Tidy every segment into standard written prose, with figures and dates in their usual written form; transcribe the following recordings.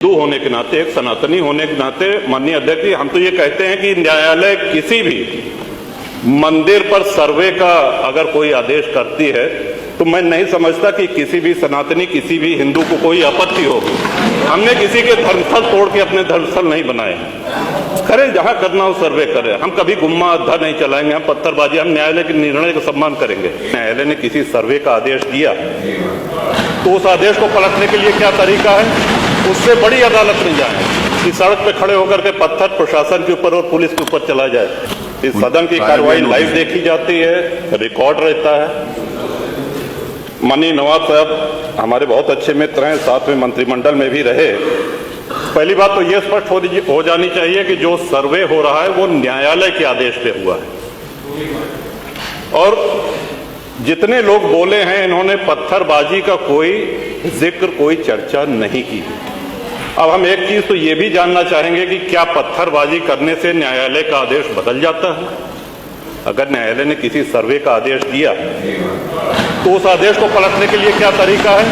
हिंदू होने के नाते, एक सनातनी होने के नाते माननीय अध्यक्ष जी, हम तो ये कहते हैं कि न्यायालय किसी भी मंदिर पर सर्वे का अगर कोई आदेश करती है तो मैं नहीं समझता कि किसी भी सनातनी, किसी भी हिंदू को कोई आपत्ति होगी। हमने किसी के धर्मस्थल तोड़ के अपने धर्मस्थल नहीं बनाए। करें जहां करना हो सर्वे करें, हम कभी गुम्मा अद्धा नहीं चलाएंगे, हम पत्थरबाजी, हम न्यायालय के निर्णय का सम्मान करेंगे। न्यायालय ने किसी सर्वे का आदेश दिया तो उस आदेश को पलटने के लिए क्या तरीका है, उससे बड़ी अदालत में जाए कि सड़क पे खड़े होकर के पत्थर प्रशासन के ऊपर और पुलिस के ऊपर चला जाए। इस सदन की कार्रवाई लाइव देखी जाती है, रिकॉर्ड रहता है। माननीय नवाब साहब हमारे बहुत अच्छे मित्र हैं, साथ में मंत्रिमंडल में भी रहे। पहली बात तो यह स्पष्ट हो जानी चाहिए कि जो सर्वे हो रहा है वो न्यायालय के आदेश पे हुआ है, और जितने लोग बोले हैं इन्होंने पत्थरबाजी का कोई जिक्र, कोई चर्चा नहीं की। अब हम एक चीज तो ये भी जानना चाहेंगे कि क्या पत्थरबाजी करने से न्यायालय का आदेश बदल जाता है? अगर न्यायालय ने किसी सर्वे का आदेश दिया तो उस आदेश को पलटने के लिए क्या तरीका है,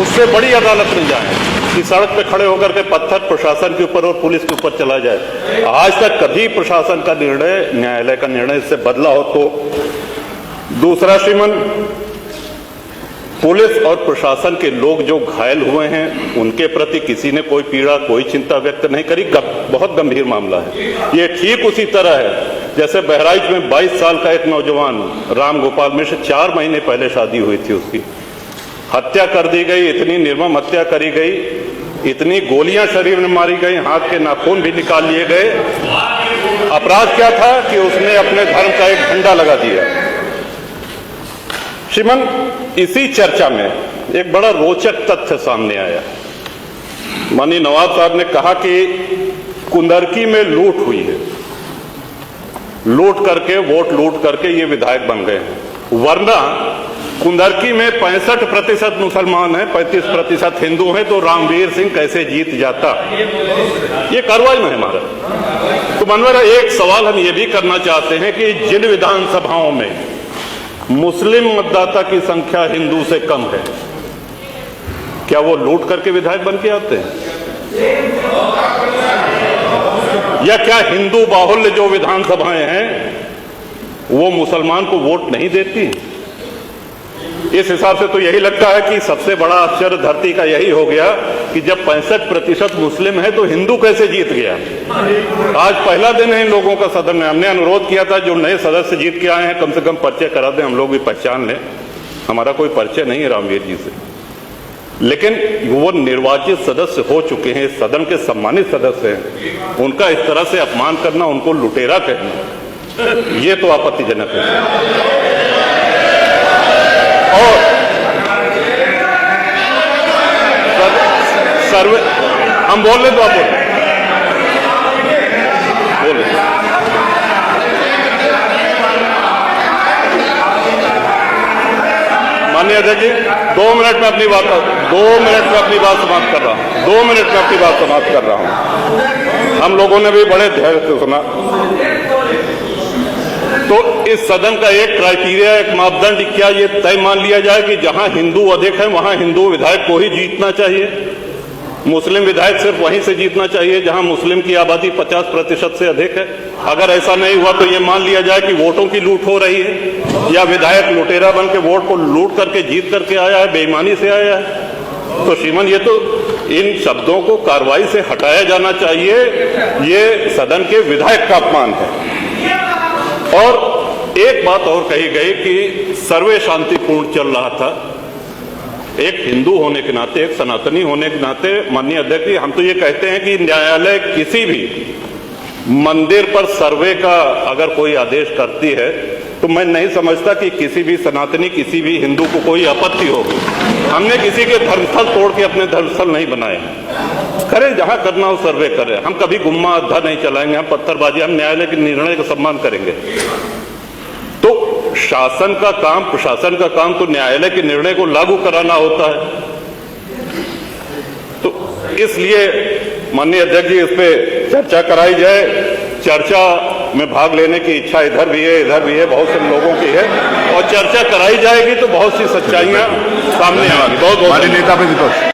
उससे बड़ी अदालत में जाए कि सड़क पे खड़े होकर के पत्थर प्रशासन के ऊपर और पुलिस के ऊपर चला जाए। आज तक कभी प्रशासन का निर्णय, न्यायालय का निर्णय इससे बदला हो तो? दूसरा श्रीमान, पुलिस और प्रशासन के लोग जो घायल हुए हैं उनके प्रति किसी ने कोई पीड़ा, कोई चिंता व्यक्त नहीं करी। बहुत गंभीर मामला है ये। ठीक उसी तरह है जैसे बहराइच में 22 साल का एक नौजवान राम गोपाल मिश्र, 4 महीने पहले शादी हुई थी, उसकी हत्या कर दी गई। इतनी निर्मम हत्या करी गई, इतनी गोलियां शरीर में मारी गई, हाथ के नाखून भी निकाल लिए गए। अपराध क्या था कि उसने अपने धर्म का एक झंडा लगा दिया। श्रीमान, इसी चर्चा में एक बड़ा रोचक तथ्य सामने आया। माननीय नवाब साहब ने कहा कि कुंदरकी में लूट हुई है, लूट करके, वोट लूट करके ये विधायक बन गए हैं। वरना कुंदरकी में 65% मुसलमान हैं, 35% हिंदू हैं, तो रामवीर सिंह कैसे जीत जाता? ये कार्रवाई में है हमारा। तो मनोहर, एक सवाल हम ये भी करना चाहते हैं कि जिन विधानसभाओं में मुस्लिम मतदाता की संख्या हिंदू से कम है, क्या वो लूट करके विधायक बन के आते हैं? या क्या हिंदू बाहुल्य जो विधानसभाएं हैं वो मुसलमान को वोट नहीं देती? इस हिसाब से तो यही लगता है कि सबसे बड़ा आश्चर्य धरती का यही हो गया कि जब 65% मुस्लिम है तो हिंदू कैसे जीत गया? आज पहला दिन है इन लोगों का सदन में। हमने अनुरोध किया था जो नए सदस्य जीत के आए हैं कम से कम परिचय करा दें, हम लोग भी पहचान लें। हमारा कोई परिचय नहीं है रामवीर जी से, लेकिन वो निर्वाचित सदस्य हो चुके हैं, सदन के सम्मानित सदस्य हैं, उनका इस तरह से अपमान करना, उनको लुटेरा कहना, ये तो आपत्तिजनक है। और सर्वे हम बोल रहे तो आप बोले। माननीय अध्यक्ष जी, 2 मिनट में अपनी बात समाप्त कर रहा हूं। 2 मिनट में अपनी बात समाप्त कर रहा हूं। हम लोगों ने भी बड़े धैर्य से सुना। तो इस सदन का एक क्राइटेरिया, एक मापदंड क्या ये तय मान लिया जाए कि जहां हिंदू अधिक है वहां हिंदू विधायक को ही जीतना चाहिए, मुस्लिम विधायक सिर्फ वहीं से जीतना चाहिए जहां मुस्लिम की आबादी 50% से अधिक है? अगर ऐसा नहीं हुआ तो ये मान लिया जाए कि वोटों की लूट हो रही है या विधायक लुटेरा बन के वोट को लूट करके जीत करके आया है, बेईमानी से आया है। तो श्रीमान, ये तो इन शब्दों को कार्रवाई से हटाया जाना चाहिए। ये सदन के विधायक का अपमान है। और एक बात और कही गई कि सर्वे शांतिपूर्ण चल रहा था। एक हिंदू होने के नाते, एक सनातनी होने के नाते माननीय अध्यक्ष जी, हम तो ये कहते हैं कि न्यायालय किसी भी मंदिर पर सर्वे का अगर कोई आदेश करती है तो मैं नहीं समझता कि किसी भी सनातनी, किसी भी हिंदू को कोई आपत्ति होगी। हमने किसी के धर्मस्थल तोड़ के अपने धर्मस्थल नहीं बनाए। करें जहां करना हो सर्वे करें, हम कभी गुम्मा अद्धा नहीं चलाएंगे, हम पत्थरबाजी, हम न्यायालय के निर्णय का सम्मान करेंगे। तो शासन का काम, प्रशासन का काम तो न्यायालय के निर्णय को लागू कराना होता है। तो इसलिए माननीय अध्यक्ष जी, इस पे चर्चा कराई जाए। चर्चा में भाग लेने की इच्छा इधर भी है, बहुत से लोगों की है, और चर्चा कराई जाएगी तो बहुत सी सच्चाइयां सामने आएंगी। बहुत बहुत नेता पे